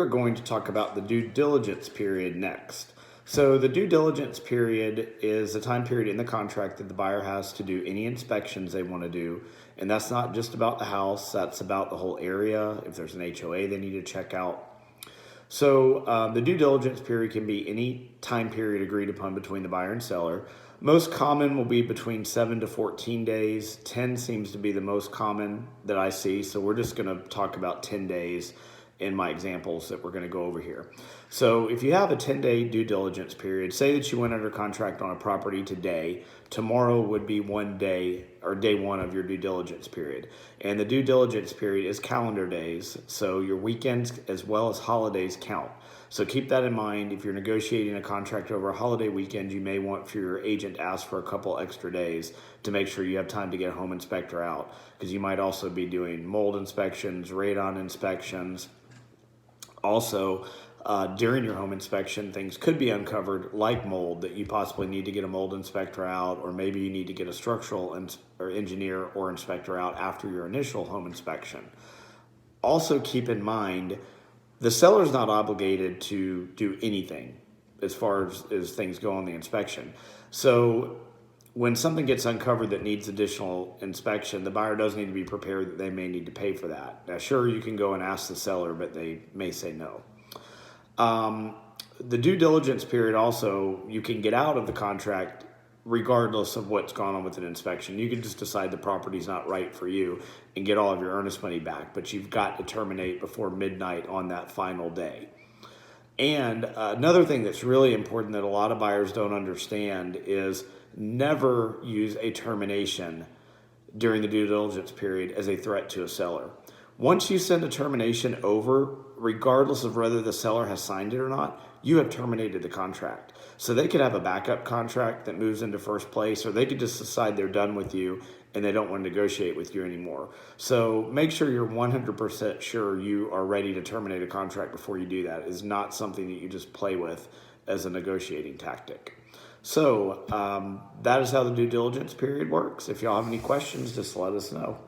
are going to talk about the due diligence period next. So the due diligence period is a time period in the contract that the buyer has to do any inspections they want to do. And that's not just about the house, that's about the whole area. If there's an HOA they need to check out. So the due diligence period can be any time period agreed upon between the buyer and seller. Most common will be between 7 to 14 days. 10 seems to be the most common that I see. So we're just going to talk about 10 days in my examples that we're going to go over here. So if you have a 10-day due diligence period, say that you went under contract on a property today, tomorrow would be one day or day one of your due diligence period. And the due diligence period is calendar days, so your weekends as well as holidays count. So keep that in mind. If you're negotiating a contract over a holiday weekend, you may want for your agent to ask for a couple extra days to make sure you have time to get a home inspector out, because you might also be doing mold inspections, radon inspections. Also, during your home inspection, things could be uncovered like mold that you possibly need to get a mold inspector out, or maybe you need to get a structural or engineer or inspector out after your initial home inspection. Also keep in mind, the seller is not obligated to do anything as far as things go on the inspection. So when something gets uncovered that needs additional inspection, the buyer does need to be prepared that they may need to pay for that. Now, sure, you can go and ask the seller, but they may say no. The due diligence period also, you can get out of the contract regardless of what's gone on with an inspection. You can just decide the property's not right for you and get all of your earnest money back, but you've got to terminate before midnight on that final day. And another thing that's really important that a lot of buyers don't understand is never use a termination during the due diligence period as a threat to a seller. Once you send a termination over, regardless of whether the seller has signed it or not, you have terminated the contract. So they could have a backup contract that moves into first place, or they could just decide they're done with you and they don't want to negotiate with you anymore. So make sure you're 100% sure you are ready to terminate a contract before you do that. It is not something that you just play with as a negotiating tactic. So that is how the due diligence period works. If y'all have any questions, just let us know.